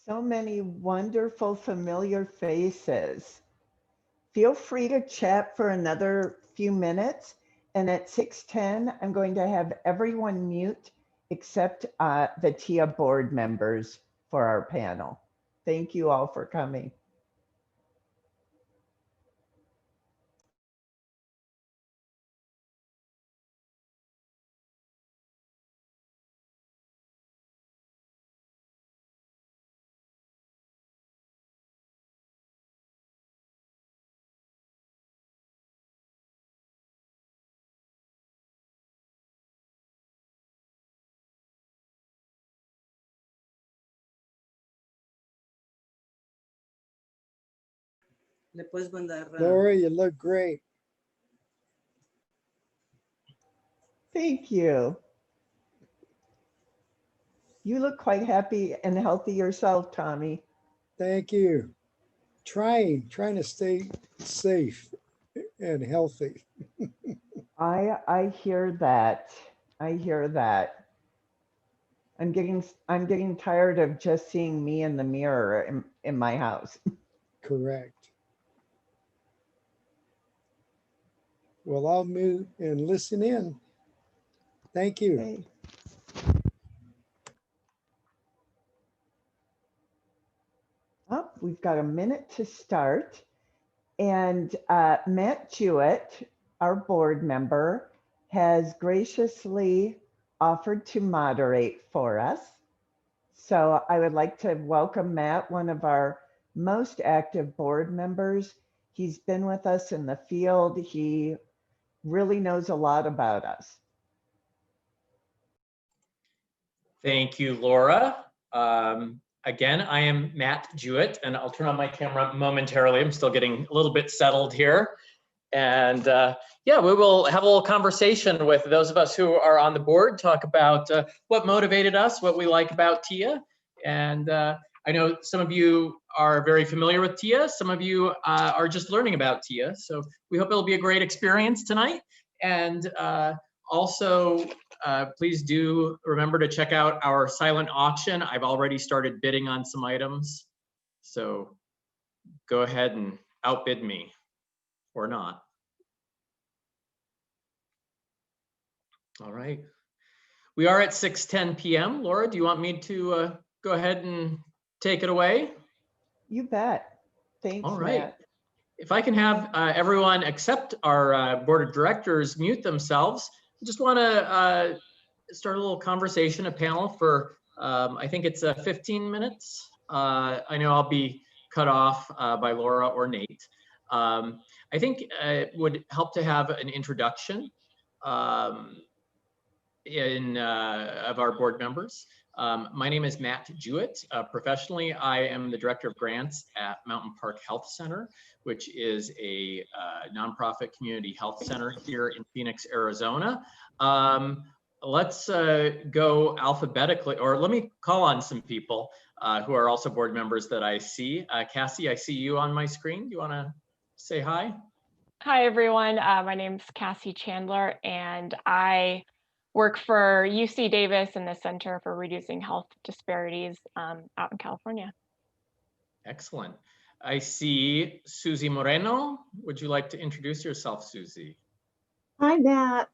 So many wonderful, familiar faces. Feel free to chat for another few minutes. And at 6:10, I'm going to have everyone mute except the TIA board members for our panel. Thank you all for coming. Laura, you look great. Thank you. You look quite happy and healthy yourself, Tommy. Thank you. Trying to stay safe and healthy. I hear that. I hear that. I'm getting tired of just seeing me in the mirror in my house. Correct. Well, I'll mute and listen in. Thank you. Okay. Oh, we've got a minute to start. And Matt Jewett, our board member, has graciously offered to moderate for us. So I would like to welcome Matt, one of our most active board members. He's been with us in the field. He really knows a lot about us. Thank you, Laura. Again, I am Matt Jewett, and I'll turn on my camera momentarily. I'm still getting a little bit settled here. And yeah, we will have a little conversation with those of us who are on the board, talk about what motivated us, what we like about TIA. And I know some of you are very familiar with TIA. Some of you are just learning about TIA. So we hope it'll be a great experience tonight. And also, please do remember to check out our silent auction. I've already started bidding on some items. So go ahead and outbid me or not. All right. We are at 6:10 p.m. Laura, do you want me to go ahead and take it away? You bet. Thanks, All right. Matt. If I can have everyone except our board of directors mute themselves, I just want to start a little conversation, a panel for, I think it's 15 minutes. I know I'll be cut off by Laura or Nate. I think it would help to have an introduction of our board members. My name is Matt Jewett. Professionally, I am the Director of Grants at Mountain Park Health Center, which is a nonprofit community health center here in Phoenix, Arizona. Let's go alphabetically, or let me call on some people who are also board members that I see. Cassie, I see you on my screen. Do you want to say hi? Hi, everyone. My name's Cassie Chandler, and I work for UC Davis and the Center for Reducing Health Disparities out in California. Excellent. I see Susie Moreno. Would you like to introduce yourself, Susie? Hi, Matt.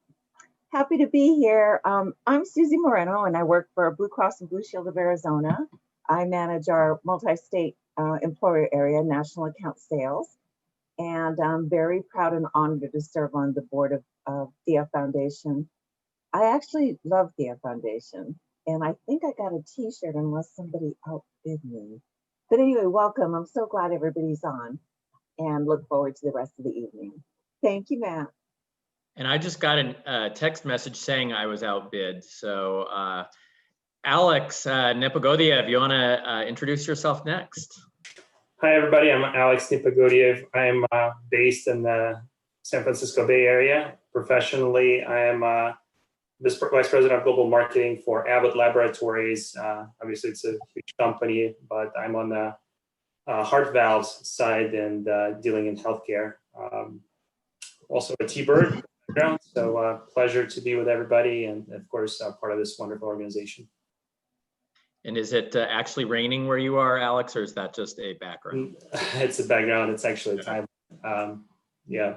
Happy to be here. I'm Susie Moreno, and I work for Blue Cross and Blue Shield of Arizona. I manage our multi-state employer area, national account sales, and I'm very proud and honored to serve on the board of TIA Foundation. I actually love TIA Foundation, and I think I got a t-shirt unless somebody outbid me. But anyway, welcome. I'm so glad everybody's on and look forward to the rest of the evening. Thank you, Matt. And I just got a text message saying I was outbid. So Alex Nepogodiev, you want to introduce yourself next? Hi, everybody. I'm Alex Nepogodiev. I am based in the San Francisco Bay Area. Professionally, I am Vice President of Global Marketing for Abbott Laboratories. Obviously, it's a huge company, but I'm on the heart valves side and dealing in healthcare. Also a T-Bird background, so pleasure to be with everybody, and of course, part of this wonderful organization. And is it actually raining where you are, Alex, or is that just a background? It's a background. It's actually time. Yeah.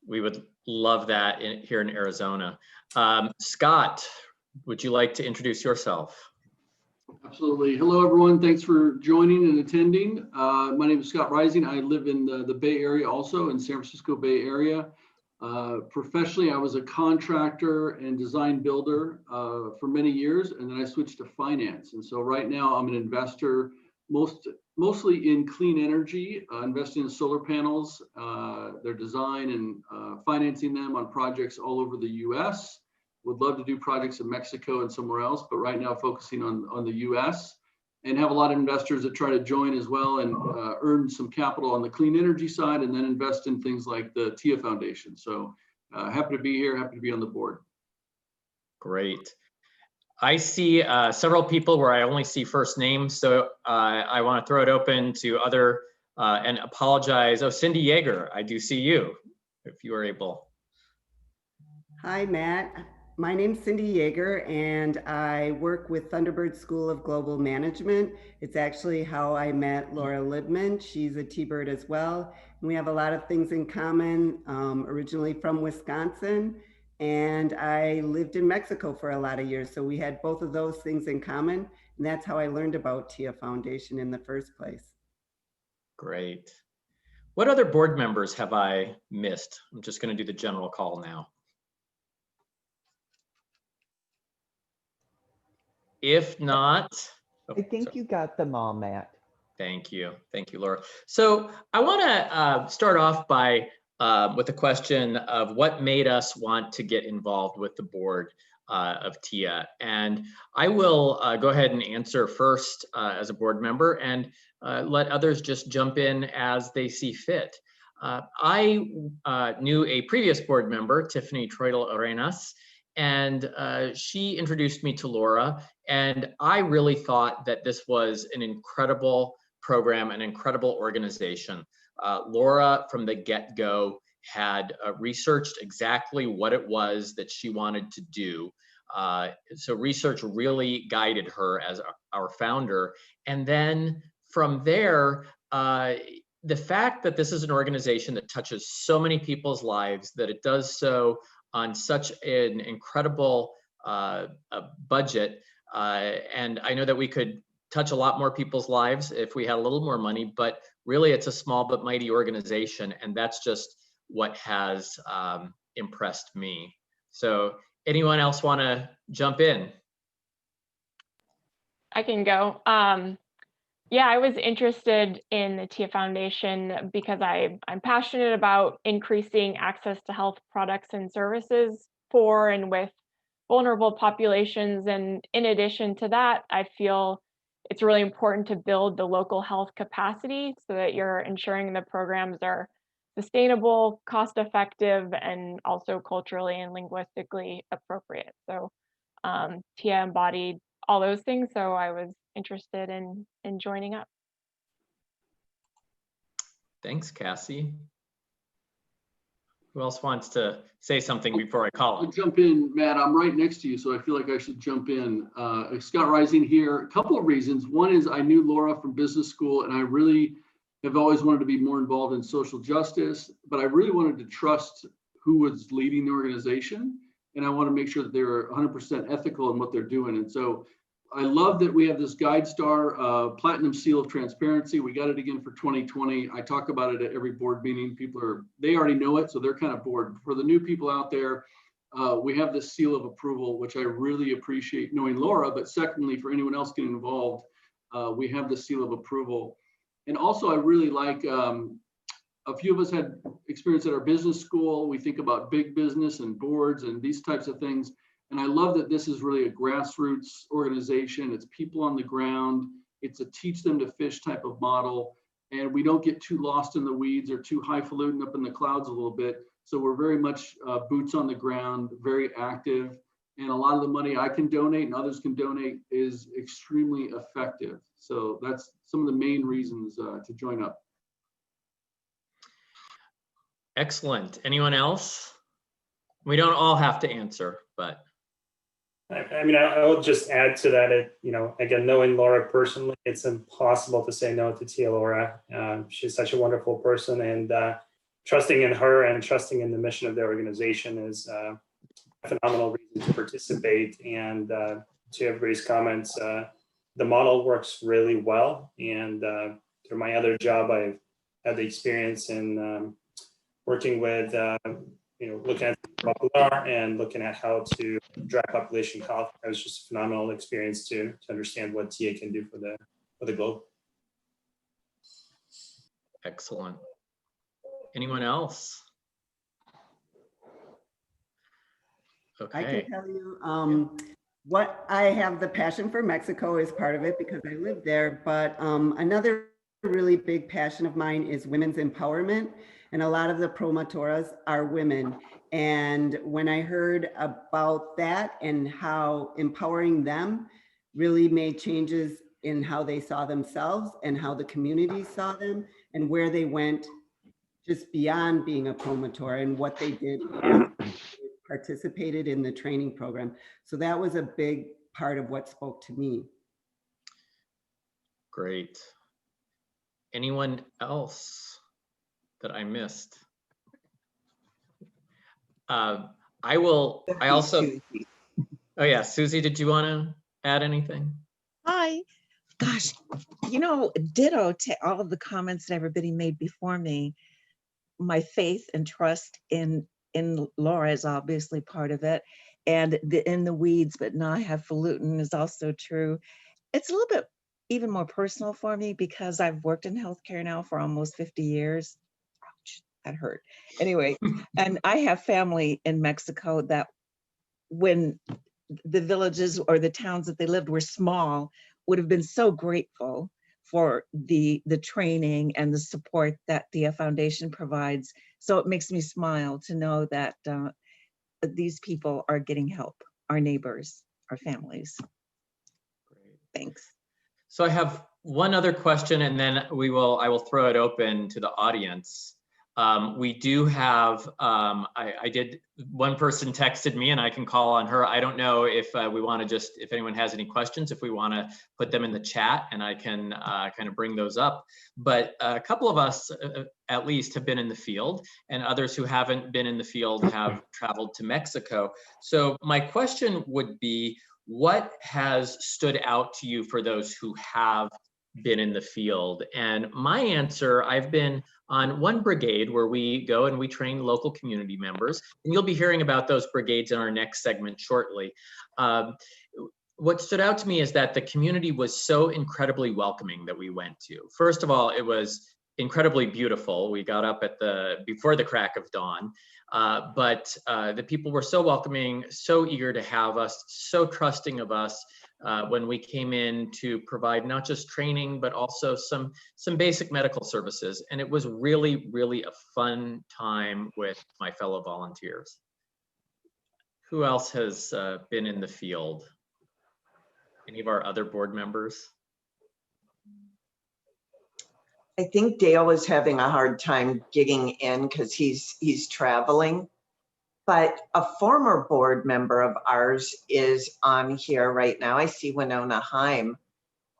We would love that here in Arizona. Scott, would you like to introduce yourself? Absolutely. Hello, everyone. Thanks for joining and attending. My name is Scott Rising. I live in the Bay Area, also in San Francisco Bay Area. Professionally, I was a contractor and design builder for many years, and then I switched to finance. And so right now I'm an investor, mostly in clean energy, investing in solar panels, their design and financing them on projects all over the US. Would love to do projects in Mexico and somewhere else, but right now focusing on the US, and have a lot of investors that try to join as well and earn some capital on the clean energy side, and then invest in things like the TIA Foundation. So happy to be here, happy to be on the board. Great. I see several people where I only see first names, so I want to throw it open to other and apologize. Oh, Cindy Yeager, I do see you, if you are able. Hi, Matt. My name's Cindy Yeager, and I work with Thunderbird School of Global Management. It's actually how I met Laura Libman. She's a T-Bird as well. And we have a lot of things in common, originally from Wisconsin, and I lived in Mexico for a lot of years. So we had both of those things in common, and that's how I learned about TIA Foundation in the first place. Great. What other board members have I missed? I'm just going to do the general call now. If not, I think you got them all, Matt. Thank you, Laura. So I want to start off by with a question of what made us want to get involved with the board of TIA, and I will go ahead and answer first as a board member, and let others just jump in as they see fit. I knew a previous board member, Tiffany Troidel Arenas, and she introduced me to Laura, and I really thought that this was an incredible program, an incredible organization. Laura, from the get-go, had researched exactly what it was that she wanted to do. So research really guided her as our founder. And then from there, the fact that this is an organization that touches so many people's lives, that it does so on such an incredible budget. And I know that we could touch a lot more people's lives if we had a little more money, but really it's a small but mighty organization. And that's just what has impressed me. So anyone else want to jump in? I can go. Yeah, I was interested in the TIA Foundation because I'm passionate about increasing access to health products and services for and with vulnerable populations. And in addition to that, I feel it's really important to build the local health capacity so that you're ensuring the programs are sustainable, cost-effective, and also culturally and linguistically appropriate. So TIA embodied all those things, so I was interested in joining up. Thanks, Cassie. Who else wants to say something before I call I'll him? jump in, Matt. I'm right next to you, so I feel like I should jump in. Scott Rising here. A couple of reasons. One is I knew Laura from business school, and I really have always wanted to be more involved in social justice, but I really wanted to trust who was leading the organization, and I want to make sure that they were 100% ethical in what they're doing. And so I love that we have this GuideStar Platinum Seal of Transparency. We got it again for 2020. I talk about it at every board meeting. They already know it, so they're kind of bored. For the new people out there, we have this seal of approval, which I really appreciate knowing Laura, but secondly, for anyone else getting involved, we have the seal of approval. And also I really like, a few of us had experience at our business school. We think about big business and boards and these types of things. And I love that this is really a grassroots organization. It's people on the ground. It's a teach them to fish type of model. And we don't get too lost in the weeds or too highfalutin up in the clouds a little bit. So we're very much boots on the ground, very active. And a lot of the money I can donate and others can donate is extremely effective. So that's some of the main reasons to join up. Excellent. Anyone else? We don't all have to answer, but. I mean, I will just add to that. Again, knowing Laura personally, it's impossible to say no to Tia Laura. She's such a wonderful person, and trusting in her and trusting in the mission of the organization is a phenomenal reason to participate. And to everybody's comments, the model works really well. And through my other job, I've had the experience in working with looking at popular and looking at how to drive population health. It was just a phenomenal experience to understand what TA can do for the globe. Excellent. Anyone else? Okay. I can tell you what I have the passion for Mexico is part of it because I live there. But another really big passion of mine is women's empowerment. And a lot of the promotoras are women. And when I heard about that and how empowering them really made changes in how they saw themselves and how the community saw them and where they went just beyond being a promotor and what they did after they participated in the training program. So that was a big part of what spoke to me. Great. Anyone else that I missed? Oh yeah, Susie, did you want to add anything? Hi. Gosh, ditto to all of the comments that everybody made before me. My faith and trust in Laura is obviously part of it. And in the weeds, but not highfalutin is also true. It's a little bit even more personal for me because I've worked in healthcare now for almost 50 years. Ouch, that hurt. Anyway, and I have family in Mexico that when the villages or the towns that they lived were small, would have been so grateful for the training and the support that the foundation provides. So it makes me smile to know that these people are getting help, our neighbors, our families. Great. Thanks. So I have one other question, and then I will throw it open to the audience. We do have, one person texted me and I can call on her. I don't know if we want to if anyone has any questions, if we want to put them in the chat and I can kind of bring those up. But a couple of us at least have been in the field, and others who haven't been in the field have traveled to Mexico. So my question would be, what has stood out to you for those who have been in the field? And my answer, I've been on one brigade where we go and we train local community members, and you'll be hearing about those brigades in our next segment shortly. What stood out to me is that the community was so incredibly welcoming that we went to. First of all, it was incredibly beautiful. We got up before the crack of dawn, but the people were so welcoming, so eager to have us, so trusting of us. When we came in to provide not just training, but also some basic medical services. And it was really, really a fun time with my fellow volunteers. Who else has been in the field? Any of our other board members? I think Dale is having a hard time getting in because he's traveling. But a former board member of ours is on here right now. I see Winona Heim.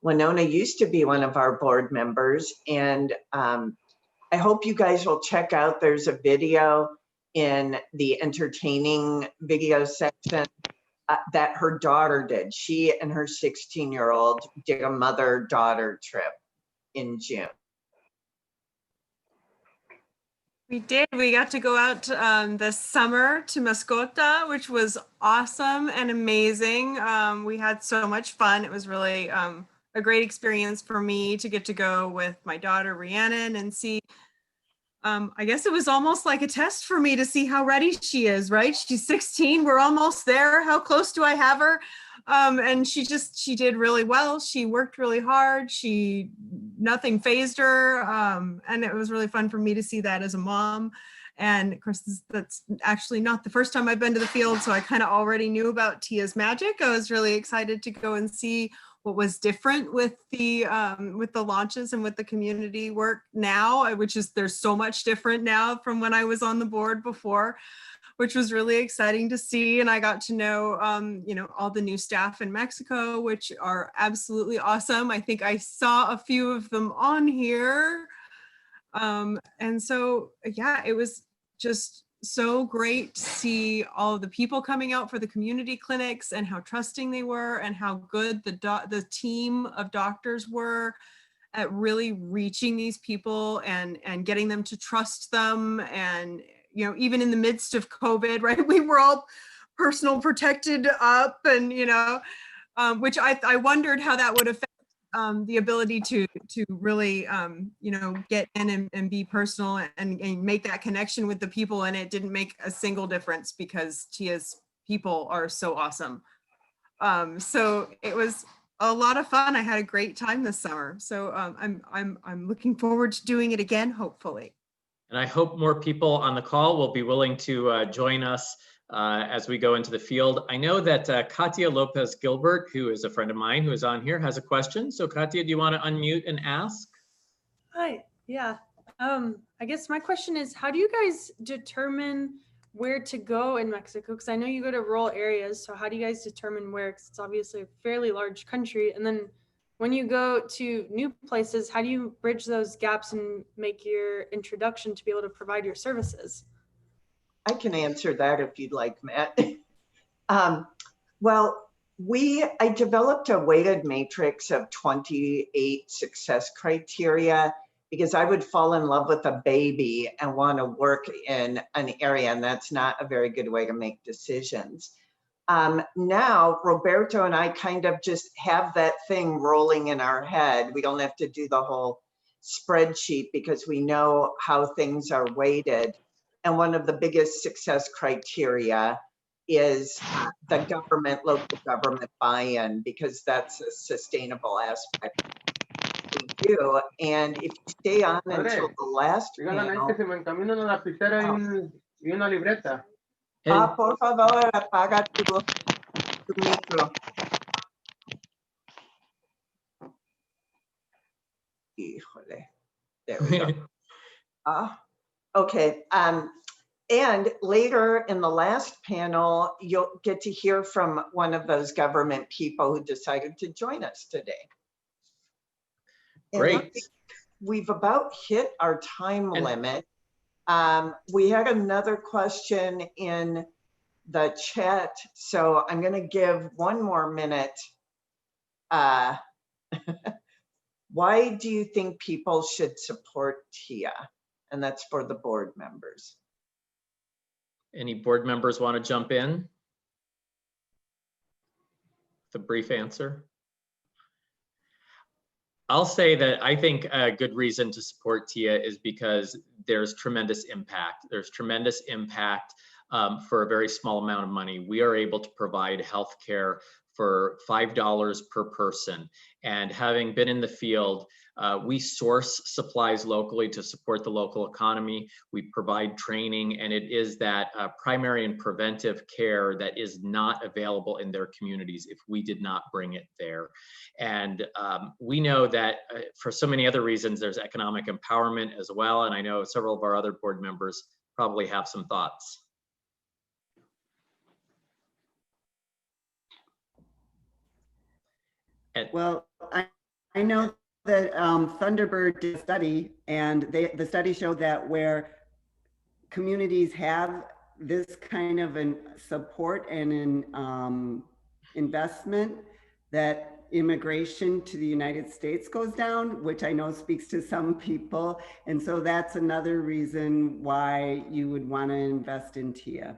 Winona used to be one of our board members, and I hope you guys will check out, there's a video in the entertaining video section that her daughter did. She and her 16-year-old did a mother-daughter trip in June. We did. We got to go out this summer to Mascota, which was awesome and amazing. We had so much fun. It was really a great experience for me to get to go with my daughter, Rhiannon, and see. I guess it was almost like a test for me to see how ready she is, right? She's 16. We're almost there. How close do I have her? And she did really well. She worked really hard. Nothing fazed her. And it was really fun for me to see that as a mom. And of course, that's actually not the first time I've been to the field. So I kind of already knew about Tia's magic. I was really excited to go and see what was different with the launches and with the community work now, which is there's so much different now from when I was on the board before, which was really exciting to see. And I got to know, all the new staff in Mexico, which are absolutely awesome. I think I saw a few of them on here. And so, yeah, it was just so great to see all of the people coming out for the community clinics and how trusting they were and how good the team of doctors were at really reaching these people and getting them to trust them. And, even in the midst of COVID, right, we were all personal protected up and, which I wondered how that would affect the ability to really, get in and be personal and make that connection with the people. And it didn't make a single difference because Tia's people are so awesome. So it was a lot of fun. I had a great time this summer. So I'm looking forward to doing it again, hopefully. And I hope more people on the call will be willing to join us as we go into the field. I know that Katia Lopez Gilbert, who is a friend of mine who is on here, has a question. So Katia, do you want to unmute and ask? Hi, yeah. I guess my question is, how do you guys determine where to go in Mexico? Because I know you go to rural areas. So how do you guys determine where? Because it's obviously a fairly large country. And then when you go to new places, how do you bridge those gaps and make your introduction to be able to provide your services? I can answer that if you'd like, Matt. Well, I developed a weighted matrix of 28 success criteria because I would fall in love with a baby and want to work in an area, and that's not a very good way to make decisions. Now, Roberto and I kind of just have that thing rolling in our head. We don't have to do the whole spreadsheet because we know how things are weighted. And one of the biggest success criteria is the local government buy-in, because that's a sustainable aspect we do. And if you stay on until the last panel. Por favor, apaga tu micro. Híjole. There we go. Okay. And later in the last panel, you'll get to hear from one of those government people who decided to join us today. Great. We've about hit our time limit. We had another question in the chat, so I'm going to give one more minute. Why do you think people should support TIA? And that's for the board members. Any board members want to jump in? The brief answer. I'll say that I think a good reason to support TIA is because there's tremendous impact. There's tremendous impact for a very small amount of money. We are able to provide healthcare for $5 per person. And having been in the field, we source supplies locally to support the local economy. We provide training, and it is that primary and preventive care that is not available in their communities if we did not bring it there. And we know that for so many other reasons, there's economic empowerment as well. And I know several of our other board members probably have some thoughts. Well, I know that Thunderbird did a study, and the study showed that where communities have this kind of support and investment, that immigration to the United States goes down, which I know speaks to some people. And so that's another reason why you would want to invest in TIA.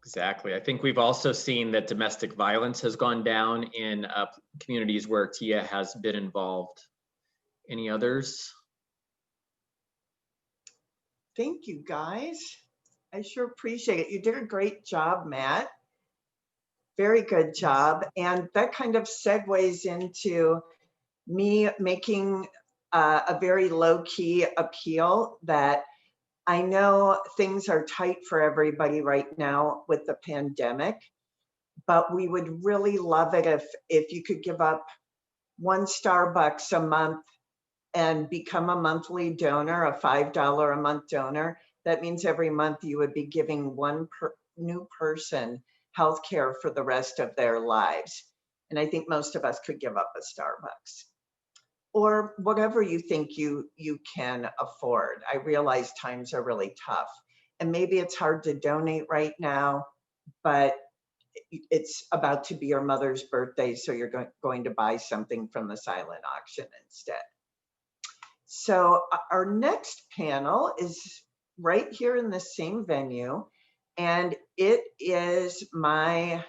Exactly. I think we've also seen that domestic violence has gone down in communities where TIA has been involved. Any others? Thank you, guys. I sure appreciate it. You did a great job, Matt. Very good job. And that kind of segues into me making a very low-key appeal that I know things are tight for everybody right now with the pandemic, but we would really love it if you could give up one Starbucks a month and become a monthly donor, a $5 a month donor. That means every month you would be giving one new person healthcare for the rest of their lives. And I think most of us could give up a Starbucks or whatever you think you can afford. I realize times are really tough and maybe it's hard to donate right now, but it's about to be your mother's birthday, so you're going to buy something from the silent auction instead. So our next panel is right here in the same venue, and it is my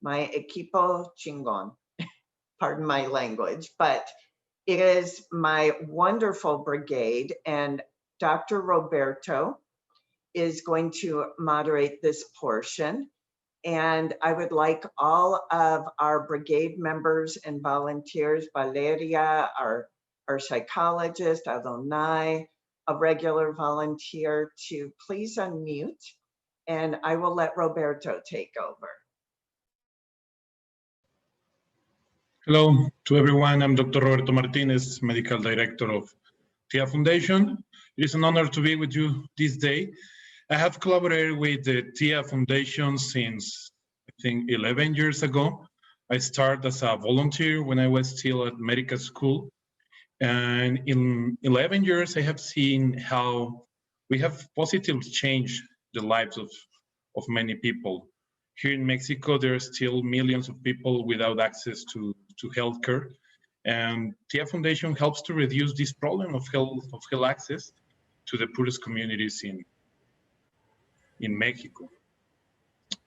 equipo chingon, pardon my language, but it is my wonderful brigade, and Dr. Roberto is going to moderate this portion. And I would like all of our brigade members and volunteers, Valeria, our psychologist, Adonai, a regular volunteer, to please unmute, and I will let Roberto take over. Hello to everyone. I'm Dr. Roberto Martinez, Medical Director of TIA Foundation. It is an honor to be with you this day. I have collaborated with the TIA Foundation since, I think, 11 years ago. I started as a volunteer when I was still at medical school. And in 11 years, I have seen how we have positively changed the lives of many people. Here in Mexico, there are still millions of people without access to healthcare. And TIA Foundation helps to reduce this problem of health access to the poorest communities in Mexico.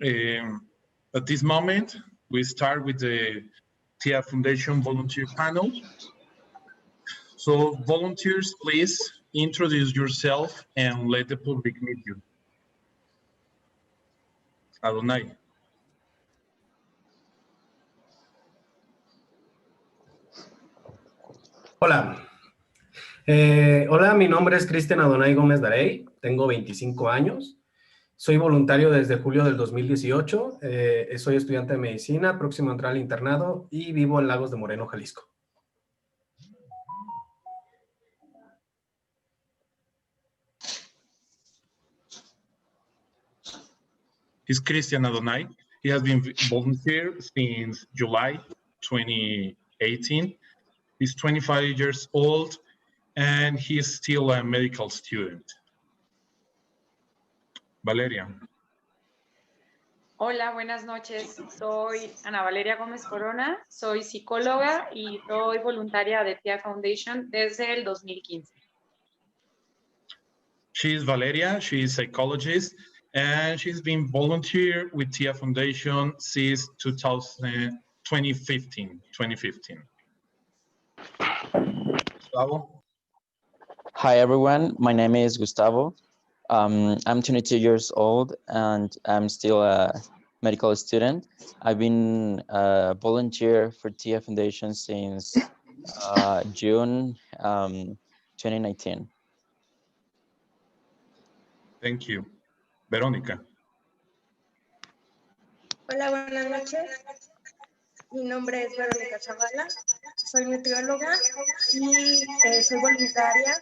At this moment, we start with the TIA Foundation volunteer panel. So volunteers, please introduce yourself and let the public meet you. Adonai. Hola. Hola, mi nombre es Cristian Adonai Gómez Darey, tengo 25 años. Soy voluntario desde julio del 2018, soy estudiante de medicina, próximo a entrar al internado y vivo en Lagos de Moreno, Jalisco. He's Cristian Adonai. He has been volunteer since July 2018. He's 25 years old and he is still a medical student. Valeria. Hola, buenas noches. Soy Ana Valeria Gómez Corona, soy psicóloga y soy voluntaria de TIA Foundation desde el 2015. She is Valeria, she is a psychologist, and she's been volunteer with TIA Foundation since 2015. Gustavo? Hi, everyone. My name is Gustavo. I'm 22 years old and I'm still a medical student. I've been a volunteer for TIA Foundation since June 2019. Thank you. Verónica. Hola, buenas noches. Mi nombre es Verónica Chavala, soy nutrióloga y soy voluntaria.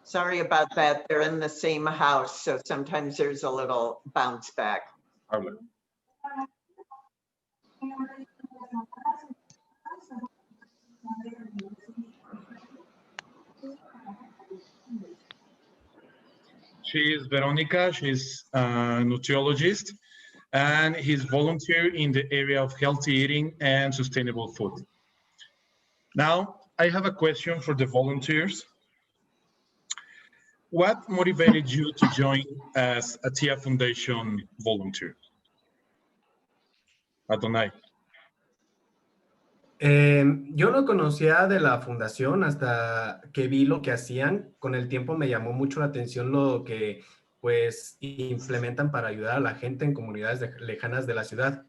Sorry about that. They're in the same house, so sometimes there's a little bounce back. She is Veronica, she's a nutriologist, and he's volunteer in the area of healthy eating and sustainable food. Now, I have a question for the volunteers. What motivated you to join as a TIA Foundation volunteer? Adonai. Yo no conocía de la fundación hasta que vi lo que hacían. Con el tiempo me llamó mucho la atención lo que pues implementan para ayudar a la gente en comunidades lejanas de la ciudad.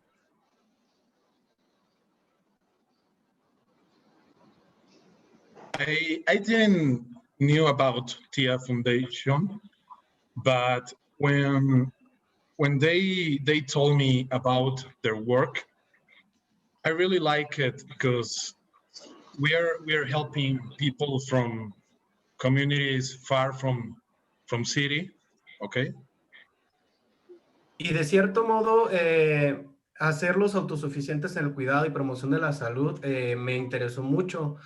I didn't knew about TIA Foundation, but when when they told me about their work, I really like it because we are helping people from communities far from city, okay? Y de cierto modo, hacerlos autosuficientes en el cuidado y promoción de la salud me interesó mucho.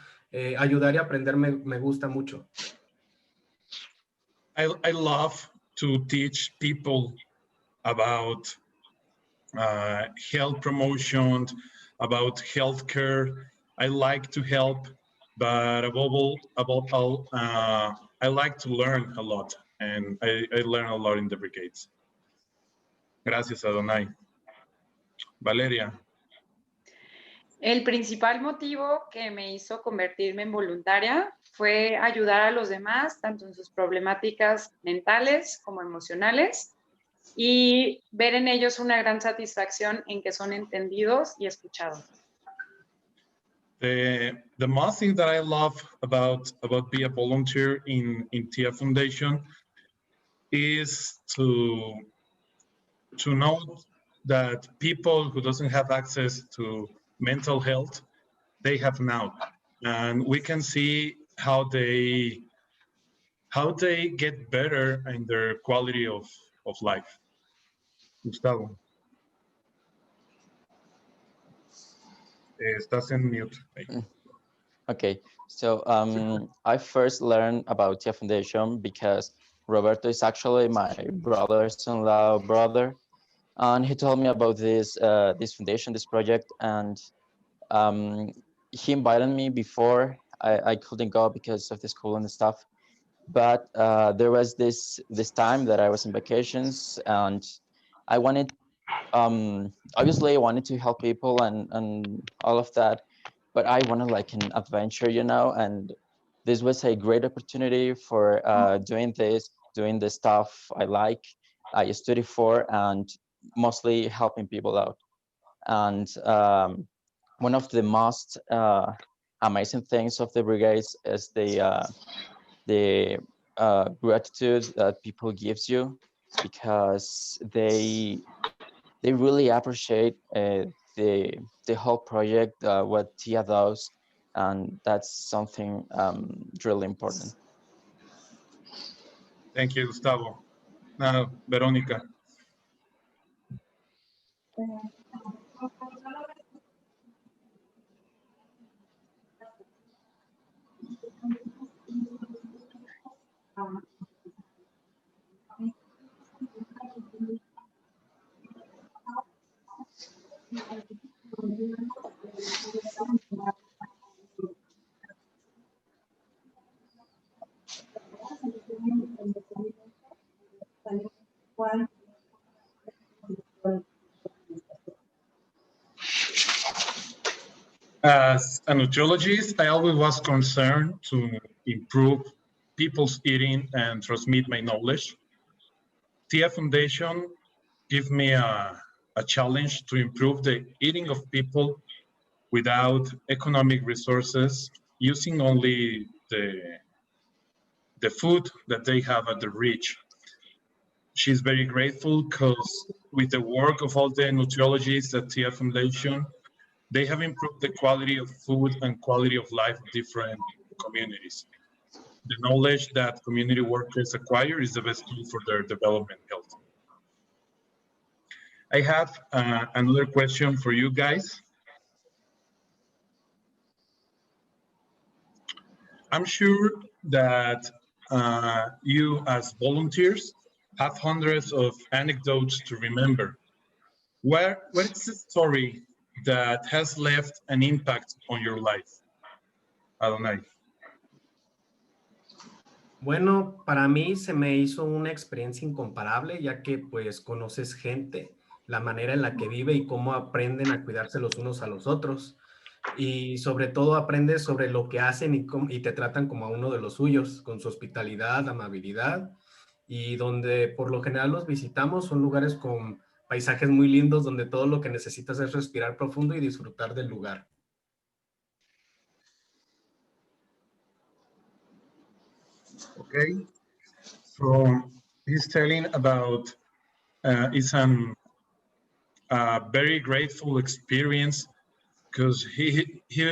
Ayudar y aprender me gusta mucho. I love to teach people about health promotion, about healthcare. I like to help, but above all, I like to learn a lot, and I learn a lot in the brigades. Gracias, Adonai. Valeria. El principal motivo que me hizo convertirme en voluntaria fue ayudar a los demás, tanto en sus problemáticas mentales como emocionales, y ver en ellos una gran satisfacción en que son entendidos y escuchados. The most thing that I love about being a volunteer in TIA Foundation is to know that people who doesn't have access to mental health, they have now, and we can see how they get better in their quality of life. Gustavo. Estás en mute. Okay, so I first learned about TIA Foundation because Roberto is actually my brother-in-law brother, and he told me about this foundation, this project, and he invited me before. I couldn't go because of the school and stuff, but there was this time that I was in vacations, and I wanted, obviously I wanted to help people and all of that, but I wanted like an adventure, you know, and this was a great opportunity for doing the stuff I like, I study for, and mostly helping people out. And one of the most amazing things of the brigades is the gratitude that people gives you, because they really appreciate the whole project, what TIA does, and that's something really important. Thank you, Gustavo. Now, Verónica. As a nutriologist, I always was concerned to improve people's eating and transmit my knowledge. TIA Foundation give me a challenge to improve the eating of people without economic resources, using only the food that they have at their reach. She's very grateful because with the work of all the nutriologists at TIA Foundation, they have improved the quality of food and quality of life of different communities. The knowledge that community workers acquire is the best tool for their development health. I have another question for you guys. I'm sure that you as volunteers have hundreds of anecdotes to remember. What is the story that has left an impact on your life? Adonai. Bueno, para mí se me hizo una experiencia incomparable, ya que pues conoces gente, la manera en la que vive y cómo aprenden a cuidarse los unos a los otros. Y sobre todo aprendes sobre lo que hacen y te tratan como a uno de los suyos, con su hospitalidad, amabilidad, y donde por lo general los visitamos son lugares con paisajes muy lindos, donde todo lo que necesitas es respirar profundo y disfrutar del lugar. Okay, so he's telling about It's a very grateful experience because he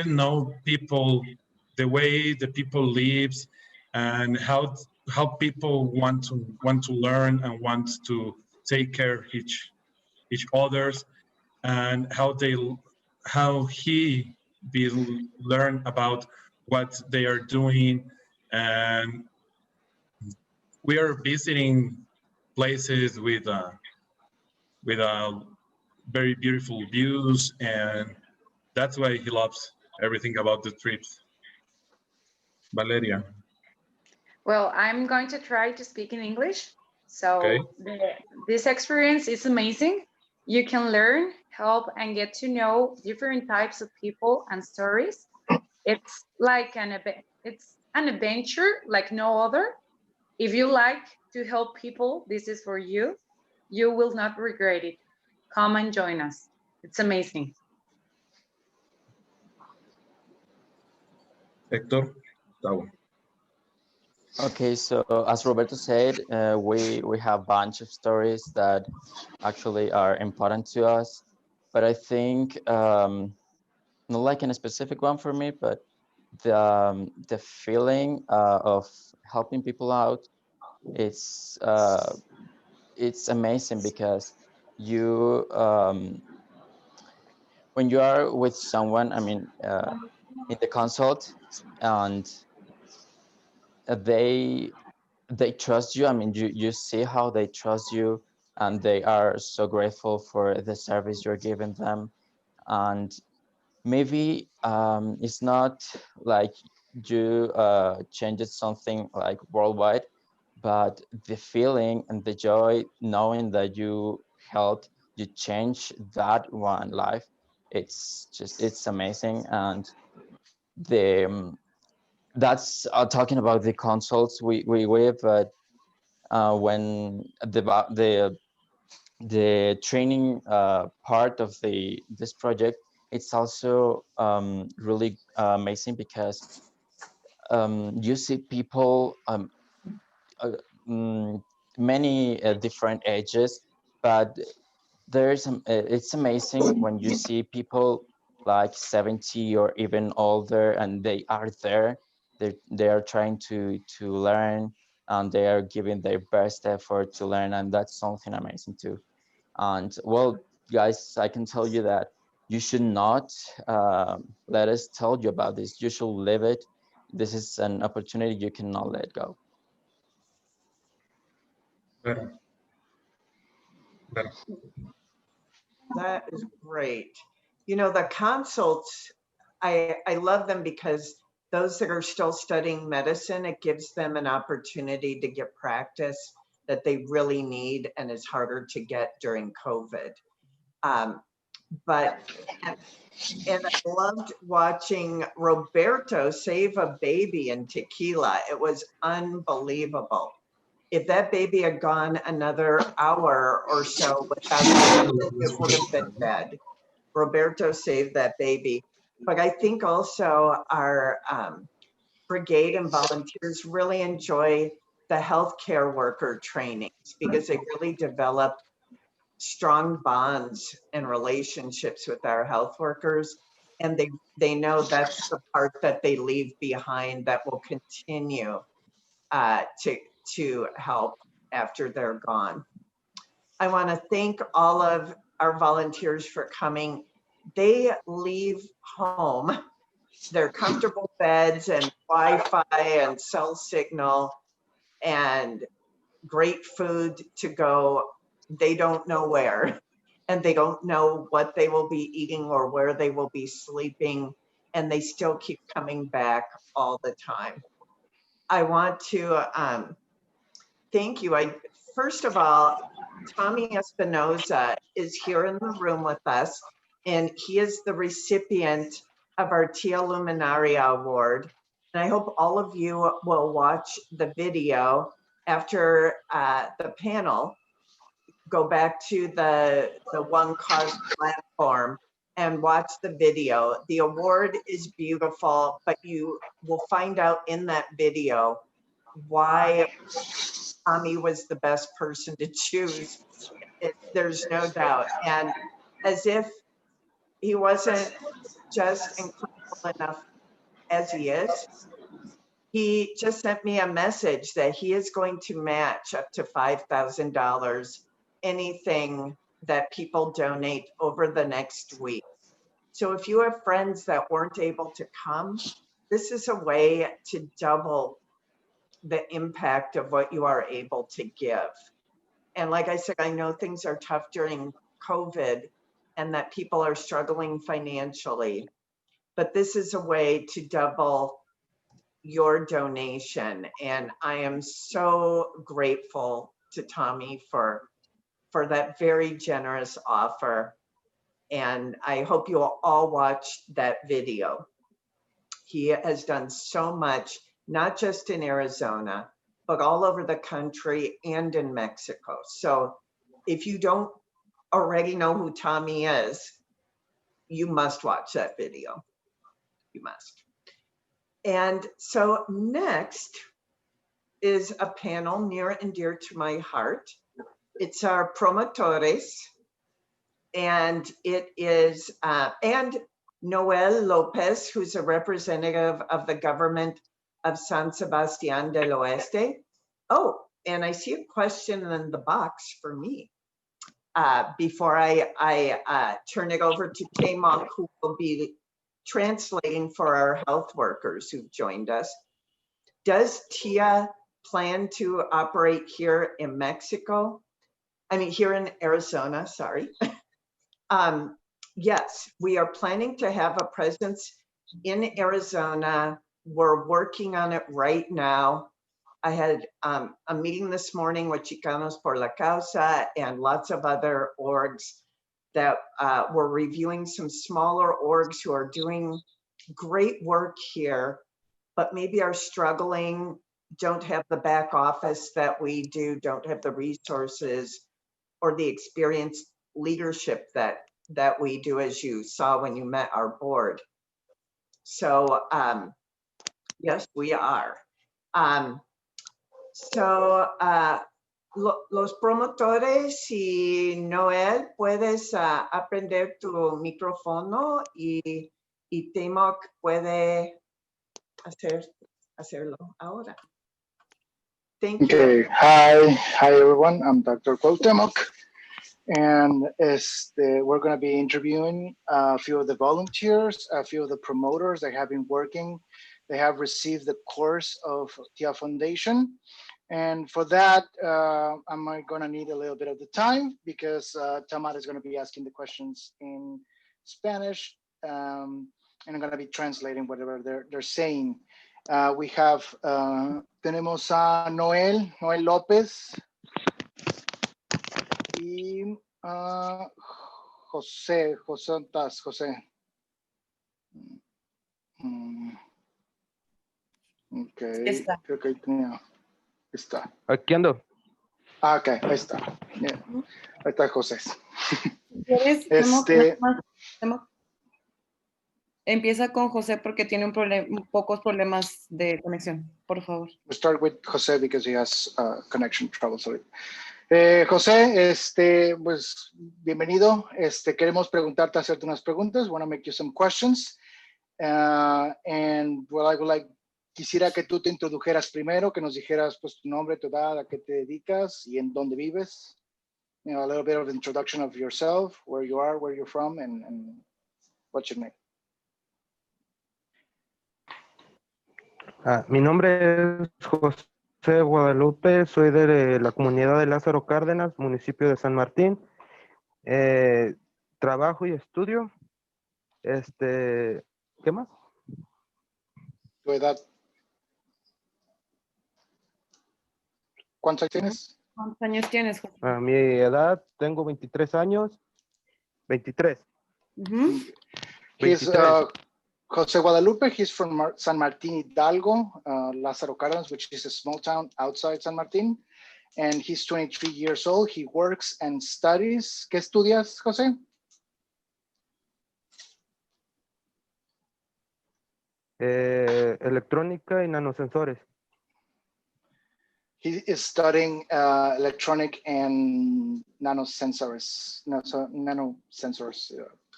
know people, the way the people lives, and how people want to learn and want to take care of each others, and how he will learn about what they are doing. And we are visiting places with very beautiful views, and that's why he loves everything about the trips. Valeria. Well, I'm going to try to speak in English. So Okay. this experience is amazing. You can learn, help, and get to know different types of people and stories. It's like it's an adventure like no other. If you like to help people, this is for you. You will not regret it. Come and join us. It's amazing. Hector. Okay, so as Roberto said, we have a bunch of stories that actually are important to us, but I think not like in a specific one for me, but the feeling of helping people out, it's amazing because you when you are with someone, I mean, in the consult, and they trust you. I mean, you see how they trust you, and they are so grateful for the service you're giving them. And maybe it's not like you changed something like worldwide, but the feeling and the joy knowing that you helped, you change that one life, it's amazing. And the that's talking about the consults we have, but when the training part of this project, it's also really amazing because you see people uh, mm, many different ages, but it's amazing when you see people like 70 or even older, and they are there. They are trying to learn, and they are giving their best effort to learn, and that's something amazing too. And well, guys, I can tell you that you should not let us tell you about this. You should live it. This is an opportunity you cannot let go. That is great. You know, the consults, I love them because those that are still studying medicine, it gives them an opportunity to get practice that they really need and is harder to get during COVID. But and I loved watching Roberto save a baby in tequila. It was unbelievable. If that baby had gone another hour or so without it would have been dead. Roberto saved that baby. But I think also our brigade and volunteers really enjoy the healthcare worker trainings because they really develop strong bonds and relationships with our health workers. And they know that's the part that they leave behind that will continue to help after they're gone. I want to thank all of our volunteers for coming. They leave home, their comfortable beds and Wi-Fi and cell signal and great food to go. They don't know where, and they don't know what they will be eating or where they will be sleeping, and they still keep coming back all the time. I want to thank you. First of all, Tommy Espinoza is here in the room with us, and he is the recipient of our Tia Luminaria Award. And I hope all of you will watch the video after the panel. Go back to the One Cause platform and watch the video. The award is beautiful, but you will find out in that video why Tommy was the best person to choose There's no doubt. And as if he wasn't just incredible enough as he is, he just sent me a message that he is going to match up to $5,000 anything that people donate over the next week. So if you have friends that weren't able to come, this is a way to double the impact of what you are able to give. And like I said, I know things are tough during COVID and that people are struggling financially, but this is a way to double your donation. And I am so grateful to Tommy for that very generous offer. And I hope you all watched that video. He has done so much, not just in Arizona, but all over the country and in Mexico. So if you don't already know who Tommy is, you must watch that video. You must. And so next is a panel near and dear to my heart. It's our promotores, and it is, and Noel Lopez, who's a representative of the government of San Sebastián del Oeste. Oh, and I see a question in the box for me. Before I turn it over to Tamok, who will be translating for our health workers who've joined us. Does TIA plan to operate here in Mexico? I mean, here in Arizona, sorry. Yes, we are planning to have a presence in Arizona. We're working on it right now. I had a meeting this morning with Chicanos por la Causa and lots of other orgs that were reviewing some smaller orgs who are doing great work here, but maybe are struggling, don't have the back office that we do, don't have the resources or the experienced leadership that we do, as you saw when you met our board. So yes, we are. Los promotores, si Noel, puedes aprender tu micrófono y Tamok puede hacerlo ahora. Thank you. Okay, hi everyone. I'm Dr. Cuauhtemoc, and we're going to be interviewing a few of the volunteers, a few of the promoters that have been working. They have received the course of TIA Foundation. And for that, I'm going to need a little bit of the time because Tamara is going to be asking the questions in Spanish, and I'm going to be translating whatever they're saying. We have, tenemos a Noel López y José. Ok, creo que ahí tenía. Está. Aquí ando. Ok, ahí está. Bien. Ahí está José. ¿Quieres? Empieza con José porque tiene pocos problemas de conexión, por favor. We'll start with José because he has connection troubles. José, pues bienvenido. Queremos preguntarte, hacerte unas preguntas. Want to make you some questions. And well, I would like, quisiera que tú te introdujeras primero, que nos dijeras pues tu nombre, tu edad, a qué te dedicas y en dónde vives. You know, a little bit of introduction of yourself, where you are, where you're from, and what's your name. Mi nombre es José Guadalupe, soy de la comunidad de Lázaro Cárdenas, municipio de San Martín. Trabajo y estudio. ¿Qué más? Tu edad. ¿Cuántos años tienes? ¿Cuántos años tienes, José? Mi edad, tengo 23 años. 23. He's José Guadalupe. He's from San Martín Hidalgo, Lázaro Cárdenas, which is a small town outside San Martín. And he's 23 years old. He works and studies. ¿Qué estudias, José? Electrónica y nanosensores. he is studying electronic and nanosensors,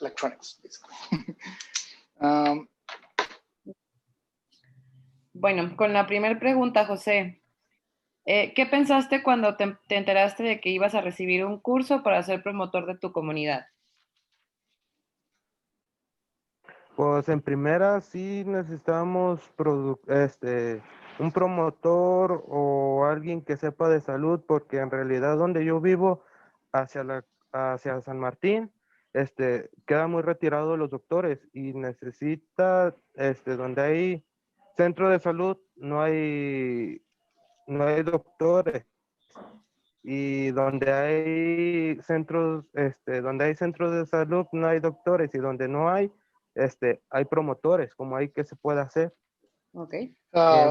electronics, basically. Bueno, con la primera pregunta, José, ¿qué pensaste cuando te enteraste de que ibas a recibir un curso para ser promotor de tu comunidad? Pues en primera sí necesitamos un promotor o alguien que sepa de salud, porque en realidad donde yo vivo, hacia San Martín, queda muy retirado los doctores y necesita, donde hay centro de salud, no hay doctores. Y donde hay centros de salud no hay doctores, y donde no hay, hay promotores, como hay que se puede hacer. Ok.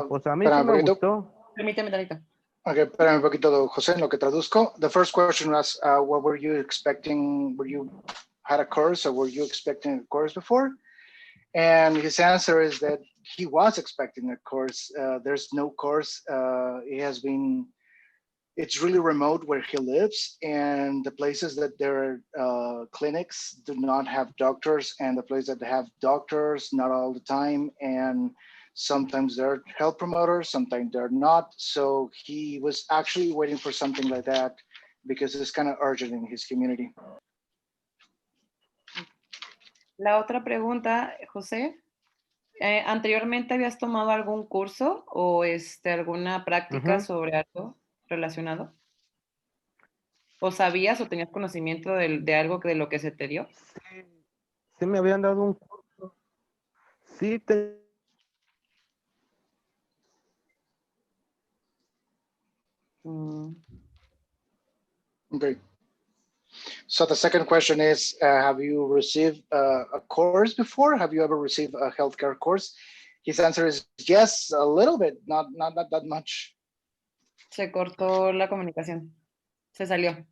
Pues a mí sí me gustó. Permíteme, Tanita. Okay, espérame un poquito, José, en lo que traduzco. The first question was, what were you expecting? Were you had a course, or were you expecting a course before? And his answer is that he was expecting a course. There's no course. It's really remote where he lives, and the places that there are clinics do not have doctors, and the places that have doctors, not all the time, and sometimes they're health promoters, sometimes they're not. So he was actually waiting for something like that because it's kind of urgent in his community. La otra pregunta, José, ¿anteriormente habías tomado algún curso o alguna práctica sobre algo relacionado? ¿O sabías o tenías conocimiento de algo de lo que se te dio? Sí me habían dado un curso. Sí, Okay. So the second question is, have you received a course before? Have you ever received a healthcare course? His answer is yes, a little bit, not that much. Se cortó la comunicación. Se salió.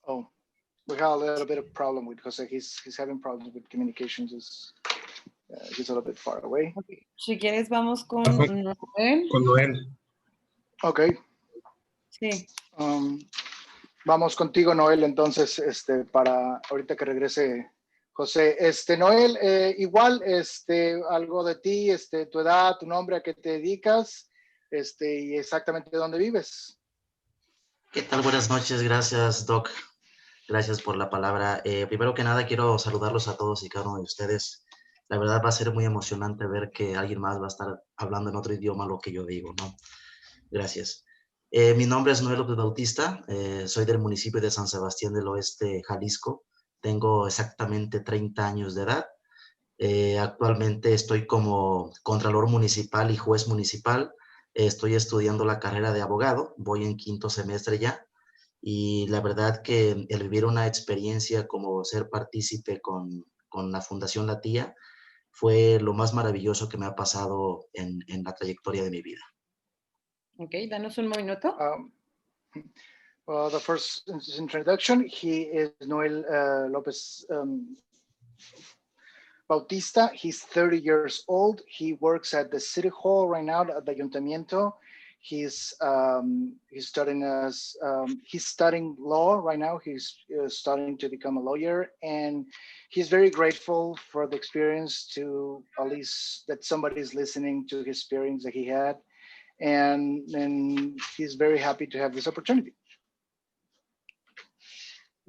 Oh, we have a little bit of problem with Jose. He's having problems with communications. He's a little bit far away. Okay. Si quieres, vamos con Noel. Con Noel. Okay. Sí. Vamos contigo, Noel, entonces, para ahorita que regrese José. Noel, igual, algo de ti, tu edad, tu nombre, a qué te dedicas, y exactamente dónde vives. ¿Qué tal? Buenas noches, gracias, Doc. Gracias por la palabra. Primero que nada, quiero saludarlos a todos y cada uno de ustedes. La verdad va a ser muy emocionante ver que alguien más va a estar hablando en otro idioma lo que yo digo, ¿no? Gracias. Mi nombre es Noel López Bautista, soy del municipio de San Sebastián del Oeste, Jalisco. Tengo exactamente 30 años de edad. Actualmente estoy como contralor municipal y juez municipal. Estoy estudiando la carrera de abogado, voy en 5º semestre ya. Y la verdad que el vivir una experiencia como ser partícipe con la Fundación La Tía fue lo más maravilloso que me ha pasado en la trayectoria de mi vida. Ok, danos un minuto. Well, the first introduction, he is Noel Lopez Bautista. He's 30 years old. He works at the City Hall right now at the Ayuntamiento. He's studying law right now. He's studying to become a lawyer, and he's very grateful for the experience, to at least that somebody's listening to his experience that he had, and he's very happy to have this opportunity.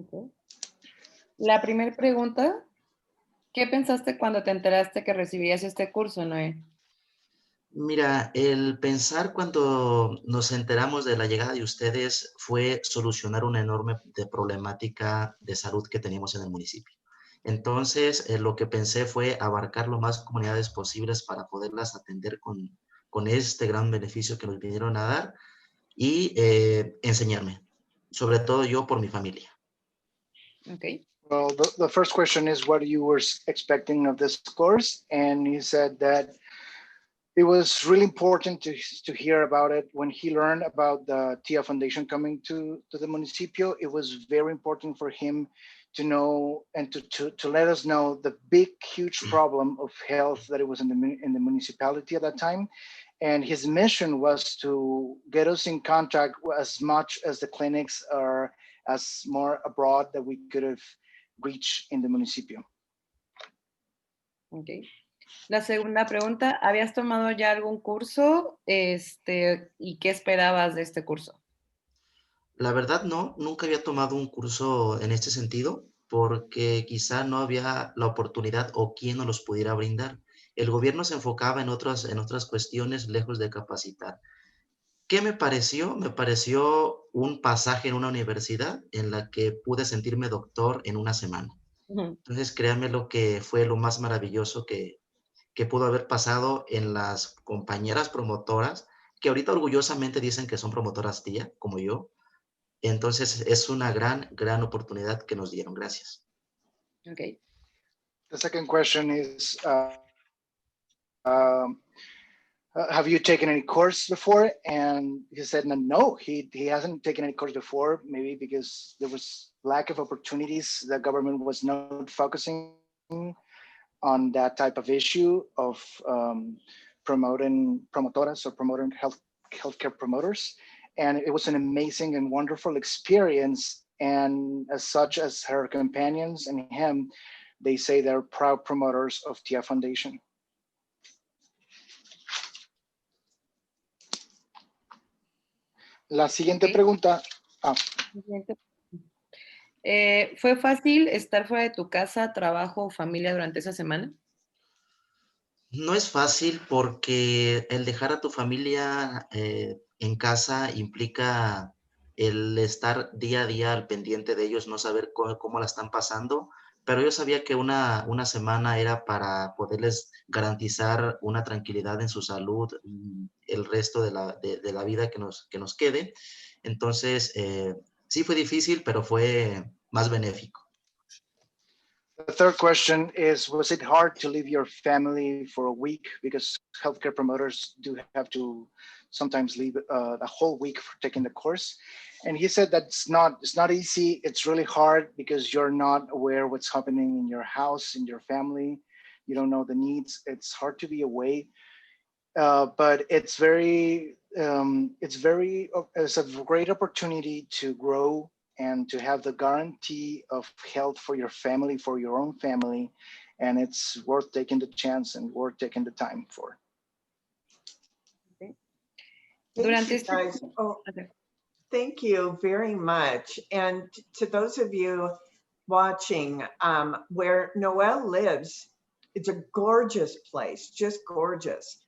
Okay. La primera pregunta, ¿qué pensaste cuando te enteraste que recibías este curso, Noé? Mira, el pensar cuando nos enteramos de la llegada de ustedes fue solucionar una enorme problemática de salud que teníamos en el municipio. Entonces, lo que pensé fue abarcar lo más comunidades posibles para poderlas atender con este gran beneficio que nos vinieron a dar y enseñarme, sobre todo yo por mi familia. Okay. Well, the first question is what you were expecting of this course, and he said that it was really important to hear about it. When he learned about the TIA Foundation coming to the municipio, it was very important for him to know and to let us know the big, huge problem of health that it was in the municipality at that time. And his mission was to get us in contact as much as the clinics are as more abroad that we could have reached in the municipio. Ok. La segunda pregunta, ¿habías tomado ya algún curso? ¿Y qué esperabas de este curso? La verdad no, nunca había tomado un curso en este sentido porque quizá no había la oportunidad o quien nos los pudiera brindar. El gobierno se enfocaba en otras cuestiones lejos de capacitar. ¿Qué me pareció? Me pareció un pasaje en una universidad en la que pude sentirme doctor en una semana. Entonces, créanme lo que fue lo más maravilloso que pudo haber pasado en las compañeras promotoras, que ahorita orgullosamente dicen que son promotoras tía, como yo. Entonces, es una gran oportunidad que nos dieron. Gracias. Okay. The second question is, have you taken any course before? And he said, no, he hasn't taken any course before, maybe because there was lack of opportunities. The government was not focusing on that type of issue of promoting promotoras or promoting healthcare promoters. And it was an amazing and wonderful experience. And as such as her companions and him, they say they're proud promoters of TIA Foundation. La siguiente pregunta. ¿Fue fácil estar fuera de tu casa, trabajo o familia durante esa semana? No es fácil porque el dejar a tu familia en casa implica el estar día a día al pendiente de ellos, no saber cómo la están pasando, pero yo sabía que una semana era para poderles garantizar una tranquilidad en su salud y el resto de la vida que nos quede. Entonces, sí fue difícil, pero fue más benéfico. The third question is, was it hard to leave your family for a week? Because healthcare promoters do have to sometimes leave a whole week for taking the course. And he said that it's not easy. It's really hard because you're not aware what's happening in your house, in your family. You don't know the needs. It's hard to be away. But it's a great opportunity to grow and to have the guarantee of health for your family, for your own family. And it's worth taking the chance and worth taking the time for. Okay. Thank you, guys. Thank you very much. And to those of you watching, where Noelle lives, it's a gorgeous place, just gorgeous.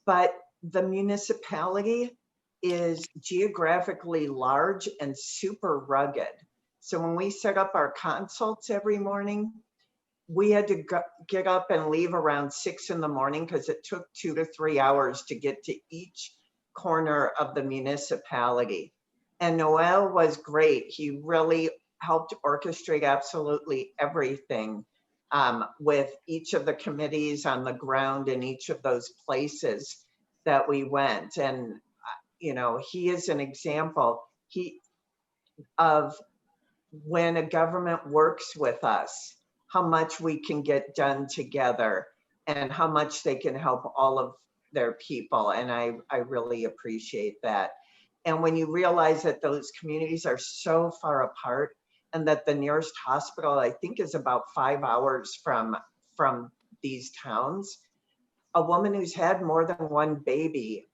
But the municipality is geographically large and super rugged. So when we set up our consults every morning, we had to get up and leave around 6 in the morning because it took 2 to 3 hours to get to each corner of the municipality. And Noel was great. He really helped orchestrate absolutely everything with each of the committees on the ground in each of those places that we went. And you know, he is an example of when a government works with us, how much we can get done together and how much they can help all of their people. And I really appreciate that. And when you realize that those communities are so far apart and that the nearest hospital, I think, is about 5 hours from these towns, a woman who's had more than one baby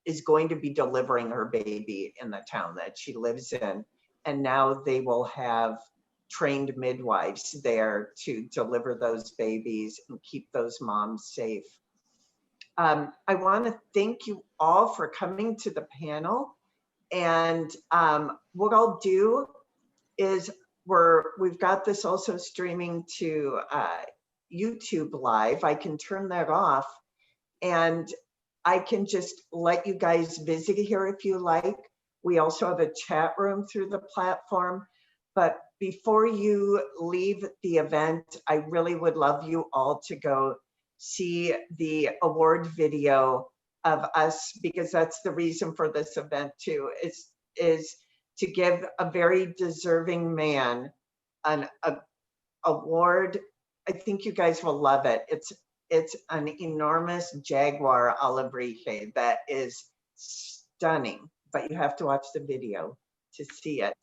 is going to be delivering her baby in the town that she lives in. And now they will have trained midwives there to deliver those babies and keep those moms safe. I want to thank you all for coming to the panel. And what I'll do is we've got this also streaming to YouTube Live. I can turn that off and I can just let you guys visit here if you like. We also have a chat room through the platform. But before you leave the event, I really would love you all to go see the award video of us, because that's the reason for this event too, is to give a very deserving man an award. I think you guys will love it. It's an enormous jaguar alebrije that is stunning, but you have to watch the video to see it.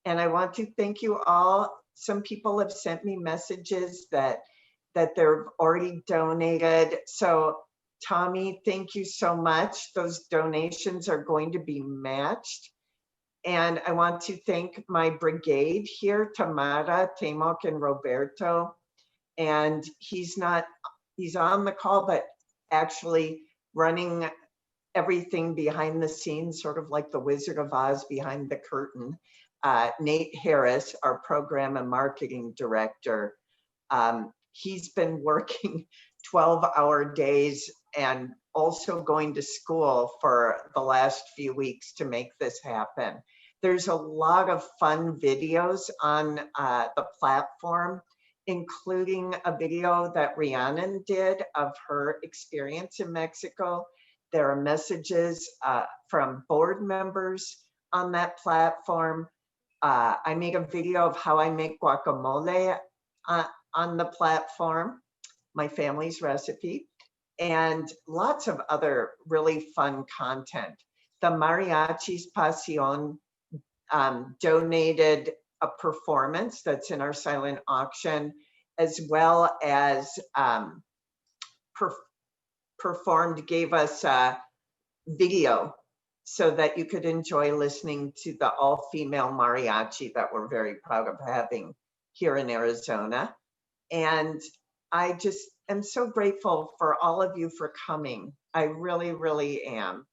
And I want to thank you all. Some people have sent me messages that they've already donated. So Tommy, thank you so much. Those donations are going to be matched. And I want to thank my brigade here, Tamara, Temok, and Roberto. And he's on the call, but actually running everything behind the scenes, sort of like the Wizard of Oz behind the curtain. Nate Harris, our program and marketing director, he's been working 12-hour days and also going to school for the last few weeks to make this happen. There's a lot of fun videos on the platform, including a video that Rhiannon did of her experience in Mexico. There are messages from board members on that platform. I made a video of how I make guacamole on the platform, my family's recipe, and lots of other really fun content. The Mariachis Pasión donated a performance that's in our silent auction, as well as gave us a video so that you could enjoy listening to the all-female mariachi that we're very proud of having here in Arizona. And I just am so grateful for all of you for coming. I really, really am.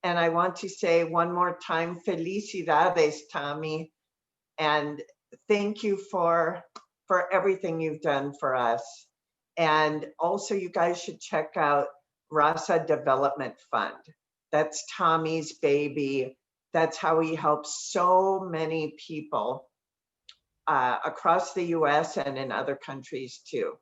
And I want to say one more time, felicidades, Tommy. And thank you for everything you've done for us. And also you guys should check out Rasa Development Fund. That's Tommy's baby. That's how he helps so many people across the US and in other countries too.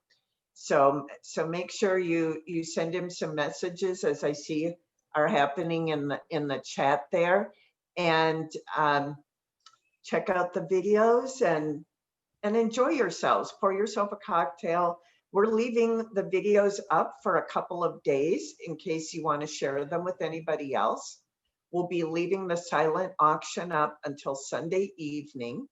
So make sure you send him some messages, as I see are happening in the chat there, and check out the videos and enjoy yourselves. Pour yourself a cocktail. We're leaving the videos up for a couple of days in case you want to share them with anybody else. We'll be leaving the silent auction up until Sunday evening.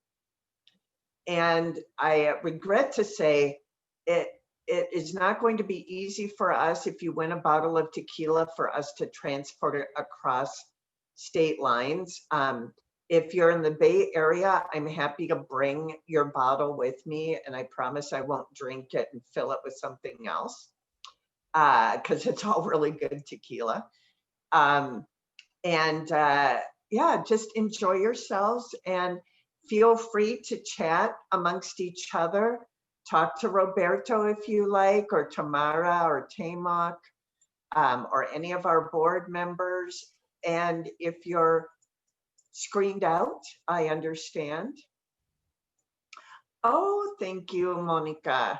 And I regret to say it is not going to be easy for us if you win a bottle of tequila for us to transport it across state lines. If you're in the Bay Area, I'm happy to bring your bottle with me, and I promise I won't drink it and fill it with something else, because it's all really good tequila. Yeah, just enjoy yourselves and feel free to chat amongst each other. Talk to Roberto if you like, or Tamara or Temok, or any of our board members. And if you're screened out, I understand. Oh, thank you, Monica.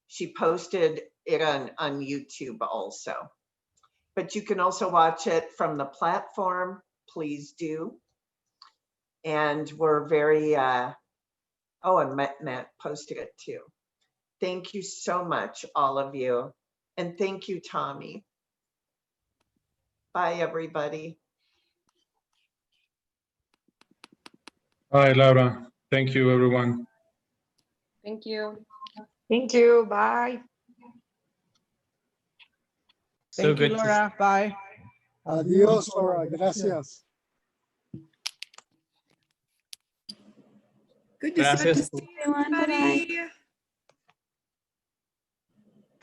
She posted it on YouTube also. But you can also watch it from the platform, please do. And we're very, oh, and Matt posted it too. Thank you so much, all of you. And thank you, Tommy. Bye, everybody. Bye, Laura. Thank you, everyone. Thank you. Thank you. Bye. So Thank you, good to Laura. Bye. Adiós, Laura. Gracias. Good Gracias. see everyone. Bye-bye.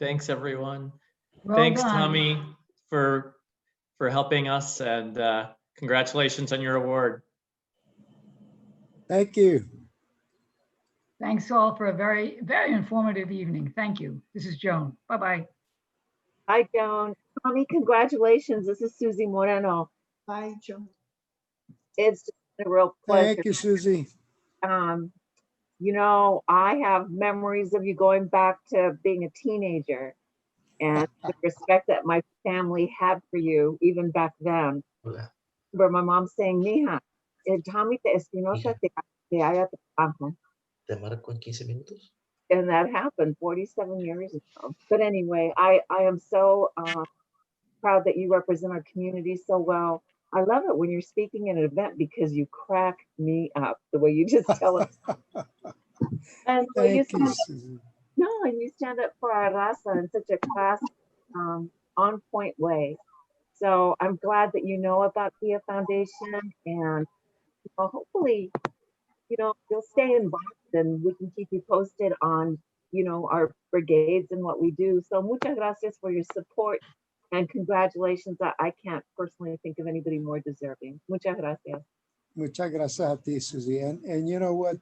Thanks, everyone. Well Thanks, done. Tommy, for helping us, and congratulations on your award. Thank you. Thanks all for a very, very informative evening. Thank you. This is Joan. Bye-bye. Hi, Joan. Tommy, congratulations. This is Susie Moreno. Hi, Joan. It's just a real pleasure. Thank you, Susie. You know, I have memories of you going back to being a teenager, and the respect that my family had for you, even back then. Where my mom saying, Mija, Tommy te Espinosa te haya trabajo. ¿Te marco en 15 minutos? and that happened 47 years ago. But anyway, I am so proud that you represent our community so well. I love it when you're speaking at an event because you crack me up the way you just tell it. And so you Thank you, stand, Susie. no, and you stand up for our raza in such a class, on point way. So I'm glad that you know about Tia Foundation, and hopefully, you'll stay involved and we can keep you posted on, our brigades and what we do. So muchas gracias for your support and congratulations. I can't personally think of anybody more deserving. Muchas gracias. Muchas gracias a ti, Susie. And you know what?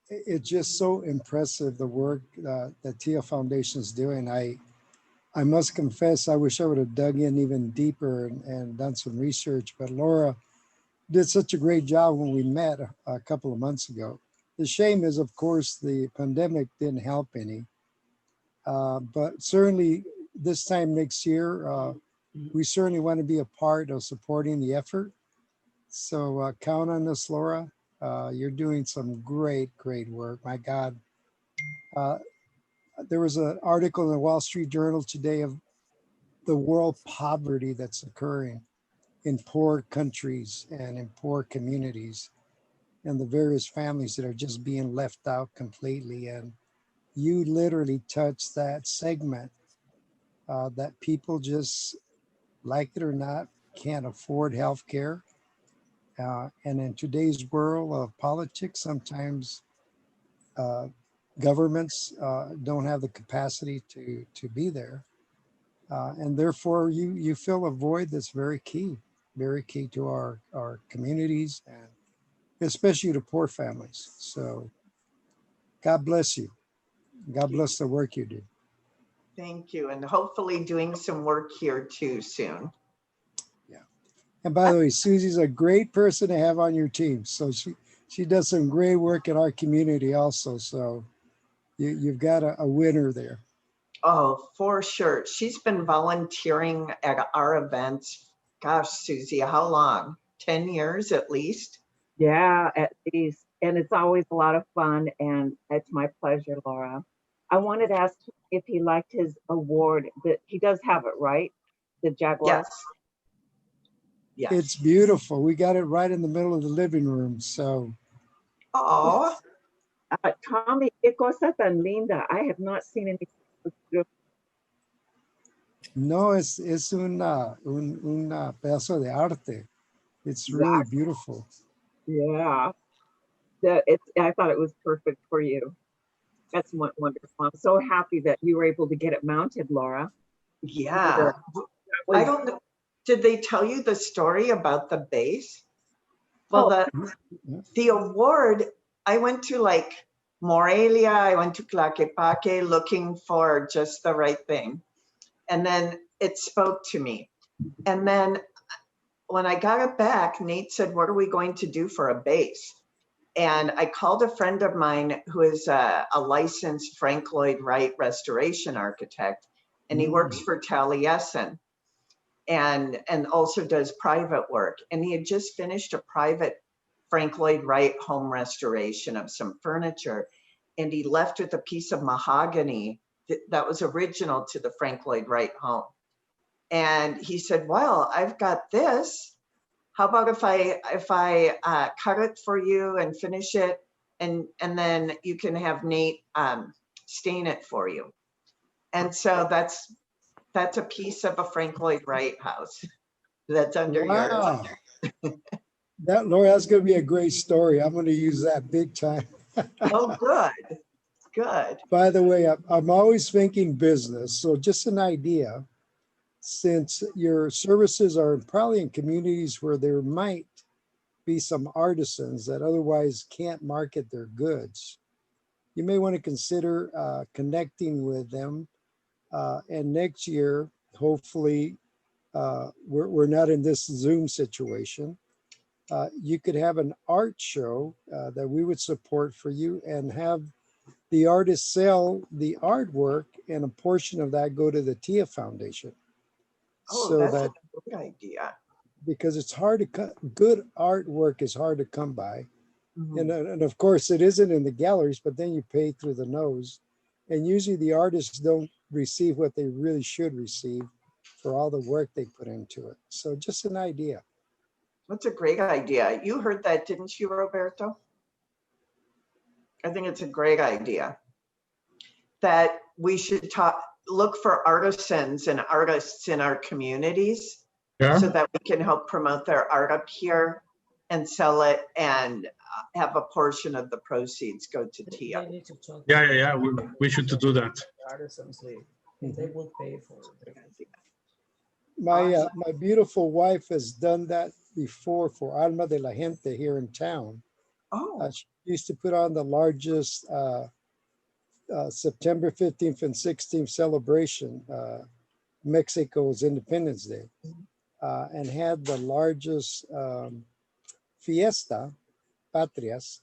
It's just so impressive, the work that Tia Foundation is doing. I must confess, I wish I would have dug in even deeper and done some research, but Laura did such a great job when we met a couple of months ago. The shame is, of course, the pandemic didn't help any, but certainly this time next year, we certainly want to be a part of supporting the effort. So count on us, Laura. You're doing some great, great work. My God. There was an article in the Wall Street Journal today of the world poverty that's occurring in poor countries and in poor communities, and the various families that are just being left out completely. And you literally touched that segment that people just, like it or not, can't afford health care. And in today's world of politics, sometimes governments don't have the capacity to be there. And therefore, you fill a void that's very key to our communities and especially to poor families. So God bless you. God bless the work you do. Thank you. And hopefully doing some work here too soon. And by the way, Susie's a great person to have on your team. So she does some great work in our community also. So you've got a winner there. Oh, for sure. She's been volunteering at our events. Gosh, Susie, how long? 10 years at least? Yeah, at least. And it's always a lot of fun. And it's my pleasure, Laura. I wanted to ask if he liked his award. That he does have it, right? The Jaguar. Yes. Yes. It's beautiful. We got it right in the middle of the living room. So. Oh. Tommy, qué cosa tan linda. I have not seen any. No, es un pedazo de arte. It's really beautiful. Yeah. I thought it was perfect for you. That's wonderful. I'm so happy that you were able to get it mounted, Laura. Yeah. I don't know. Did they tell you the story about the base? Well, the award, I went to like Morelia, I went to Tlaquepaque looking for just the right thing. And then it spoke to me. And then when I got it back, Nate said, what are we going to do for a base? And I called a friend of mine who is a licensed Frank Lloyd Wright restoration architect, and he works for Taliesin and also does private work. And he had just finished a private Frank Lloyd Wright home restoration of some furniture. And he left with a piece of mahogany that was original to the Frank Lloyd Wright home. And he said, well, I've got this. How about if I cut it for you and finish it, and then you can have Nate stain it for you. And so that's a piece of a Frank Lloyd Wright house that's under yours. That, Laura, that's going to be a great story. I'm going to use that big time. Oh, good. Good. By the way, I'm always thinking business. So just an idea, since your services are probably in communities where there might be some artisans that otherwise can't market their goods, you may want to consider connecting with them. And next year, hopefully, we're not in this Zoom situation. You could have an art show that we would support for you and have the artists sell the artwork and a portion of that go to the Tia Foundation. Oh, So that's that, a good idea. because it's hard to cut, good artwork is hard to come by. And of course, it isn't in the galleries, but then you pay through the nose. And usually the artists don't receive what they really should receive for all the work they put into it. So just an idea. That's a great idea. You heard that, didn't you, Roberto? I think it's a great idea that we should look for artisans and artists in our communities so that we can help promote their art up here and sell it and have a portion of the proceeds go to TIA. Yeah. We should do that. Artisans league. They will pay for it. My beautiful wife has done that before for Alma de la Gente here in town. She used to put on the largest September 15th and 16th celebration, Mexico's Independence Day, and had the largest fiesta, patrias,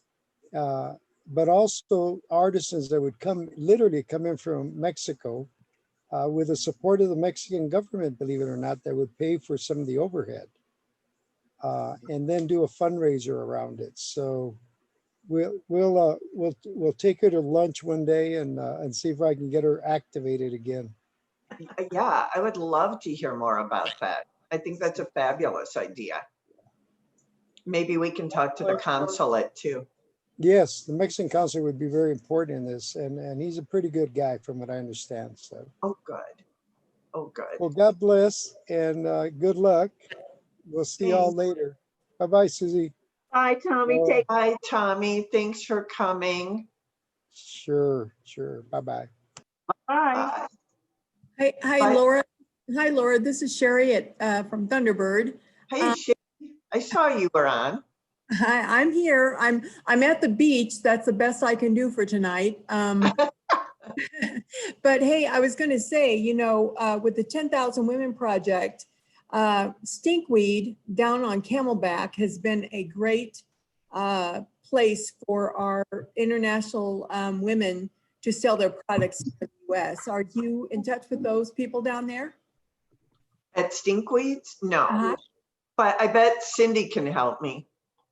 but also artisans that would literally come in from Mexico with the support of the Mexican government, believe it or not, that would pay for some of the overhead and then do a fundraiser around it. So we'll take her to lunch one day and see if I can get her activated again. Yeah, I would love to hear more about that. I think that's a fabulous idea. Maybe we can talk to the consulate too. Yes, the Mexican consulate would be very important in this, and he's a pretty good guy from what I understand. So. Oh, good. Oh, good. Well, God bless and good luck. We'll see y'all later. Bye-bye, Susie. Bye, Tommy. Bye, Tommy. Thanks for coming. Sure. Bye-bye. Bye. Hi, Bye. Laura. Hi, Laura. This is Sherry from Thunderbird. Hey, Sherry. I saw you were on. Hi, I'm here. I'm at the beach. That's the best I can do for tonight. But hey, I was going to say, with the 10,000 Women Project, Stinkweed down on Camelback has been a great place for our international women to sell their products in the U.S. Are you in touch with those people down there? At Stinkweeds? No. But I bet Cindy can help me.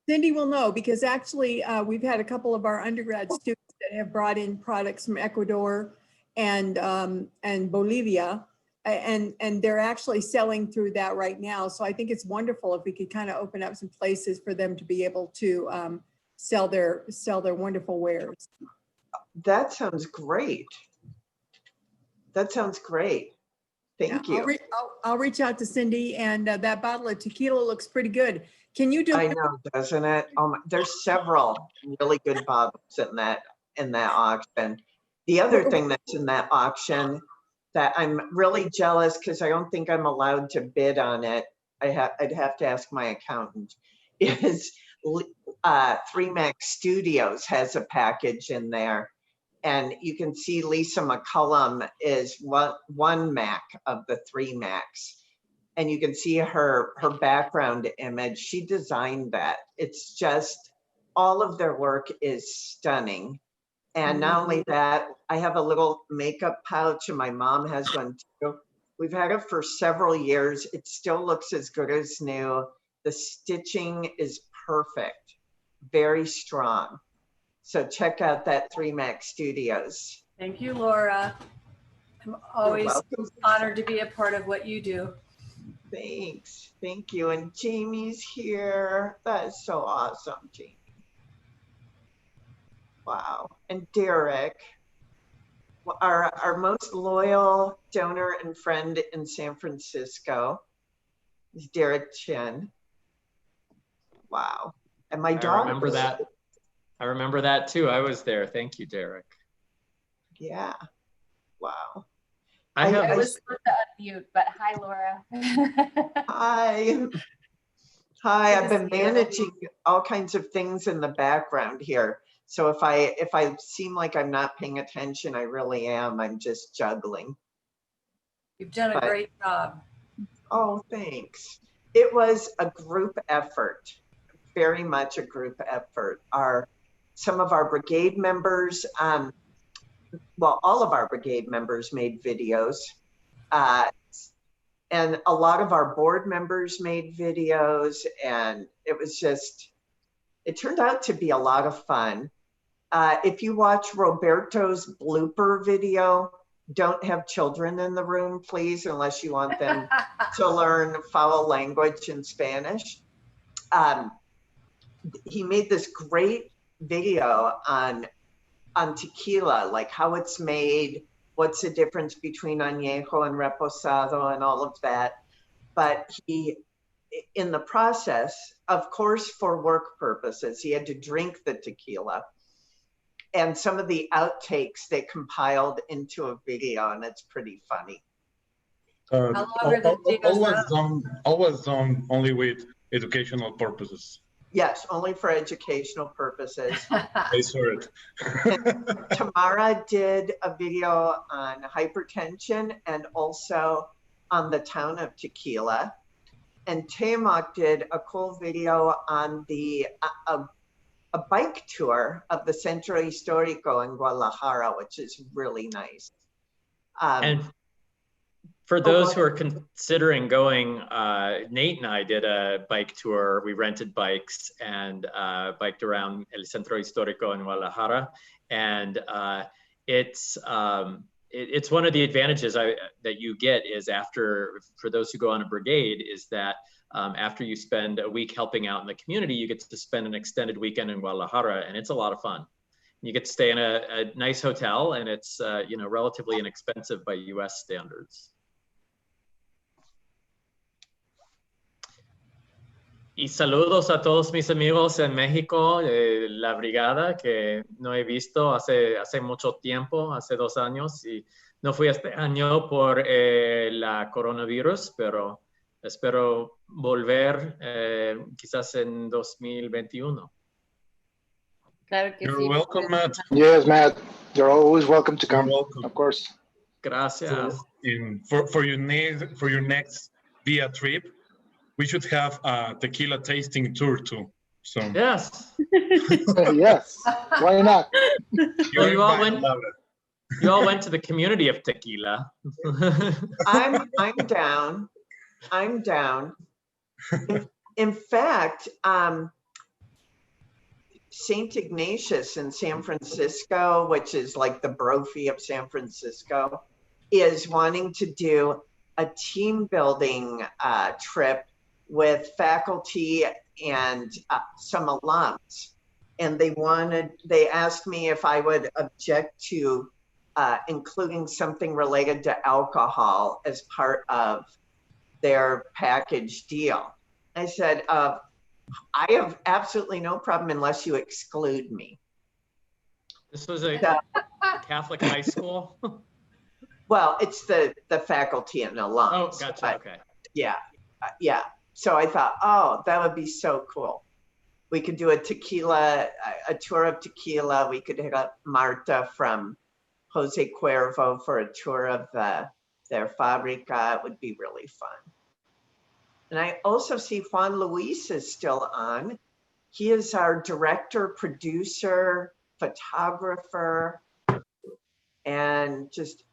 Cindy will know, because actually we've had a couple of our undergrad students that have brought in products from Ecuador and Bolivia, and they're actually selling through that right now. So I think it's wonderful if we could kind of open up some places for them to be able to sell their wonderful wares. That sounds great. Thank you. I'll reach out to Cindy, and that bottle of tequila looks pretty good. Can you do? I know, doesn't it? There's several really good bottles in that auction. The other thing that's in that auction that I'm really jealous, because I don't think I'm allowed to bid on it, I'd have to ask my accountant, is 3Mac Studios has a package in there. And you can see Lisa McCullum is one Mac of the 3 Macs. And you can see her background image. She designed that. It's just, all of their work is stunning. And not only that, I have a little makeup pouch, and my mom has one too. We've had it for several years. It still looks as good as new. The stitching is perfect, very strong. So check out that 3Mac Studios. Thank you, Laura. I'm always honored to be a part of what you do. Thanks. Thank you. And Jamie's here. That is so awesome, Jamie. Wow. And Derek, our most loyal donor and friend in San Francisco is Derek Chin. Wow. And my dog. I remember that. I remember that too. I was there. Thank you, Derek. Yeah. Wow. I was supposed to unmute, but hi, Laura. Hi. Hi, I've been managing all kinds of things in the background here. So if I seem like I'm not paying attention, I really am. I'm just juggling. You've done a great job. Oh, thanks. It was a group effort, very much a group effort. Some of our brigade members, well, all of our brigade members made videos, and a lot of our board members made videos, and it was just it turned out to be a lot of fun. If you watch Roberto's blooper video, don't have children in the room, please, unless you want them to learn foul language in Spanish. He made this great video on tequila, like how it's made, what's the difference between añejo and reposado and all of that. But he, in the process, of course, for work purposes, he had to drink the tequila. And some of the outtakes they compiled into a video, and it's pretty funny. Always done only with educational purposes. Yes, only for educational purposes. I saw it. Tamara did a video on hypertension and also on the town of Tequila. And Temoc did a cool video on the a bike tour of the Centro Histórico in Guadalajara, which is really nice. And for those who are considering going, Nate and I did a bike tour. We rented bikes and biked around El Centro Histórico in Guadalajara. And it's one of the advantages that you get is for those who go on a brigade, is that after you spend a week helping out in the community, you get to spend an extended weekend in Guadalajara, and it's a lot of fun. You get to stay in a nice hotel, and it's relatively inexpensive by US standards. Y saludos a todos mis amigos en México, la brigada, que no he visto hace mucho tiempo, hace 2 años, y no fui este año por la coronavirus, pero espero volver quizás en 2021. Claro que You're sí. welcome, Matt. Yes, Matt. You're always welcome to come. Of course. Gracias. For your next via trip, we should have a tequila tasting tour too. So yes, yes. Why not? You all went to the community of tequila. I'm down. I'm down. In fact, St. Ignatius in San Francisco, which is like the Brophy of San Francisco, is wanting to do a team building trip with faculty and some alums. And they asked me if I would object to including something related to alcohol as part of their package deal. I said, I have absolutely no problem unless you exclude me. This was a Catholic high school? Well, it's the faculty and alums. Oh, gotcha, okay. Yeah, yeah. So I thought, oh, that would be so cool. We could do a tour of tequila. We could hit up Marta from Jose Cuervo for a tour of their fabrica. It would be really fun. And I also see Juan Luis is still on. He is our director, producer, photographer, and just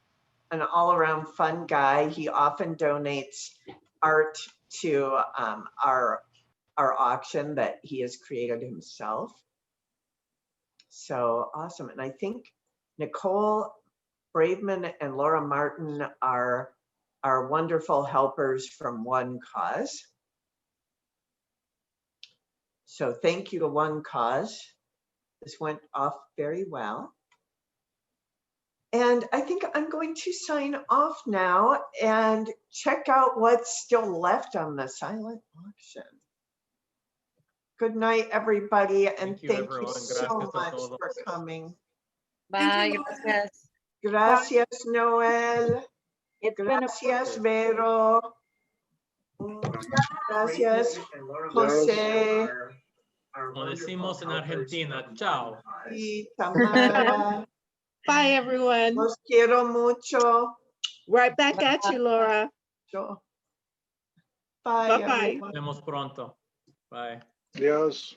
an all-around fun guy. He often donates art to our auction that he has created himself. So awesome. And I think Nicole Braveman and Laura Martin are wonderful helpers from One Cause. So thank you to One Cause. This went off very well. And I think I'm going to sign off now and check out what's still left on the silent auction. Good night, everybody, and thank you so much for coming. Bye, gracias. Gracias, Noel. Gracias, Vero. Gracias, Jose. Como decimos en Argentina, chao. Y Tamara. Bye, everyone. Los quiero mucho. Right back at you, Laura. Bye. Bye-bye. Nos vemos pronto. Bye. Adiós.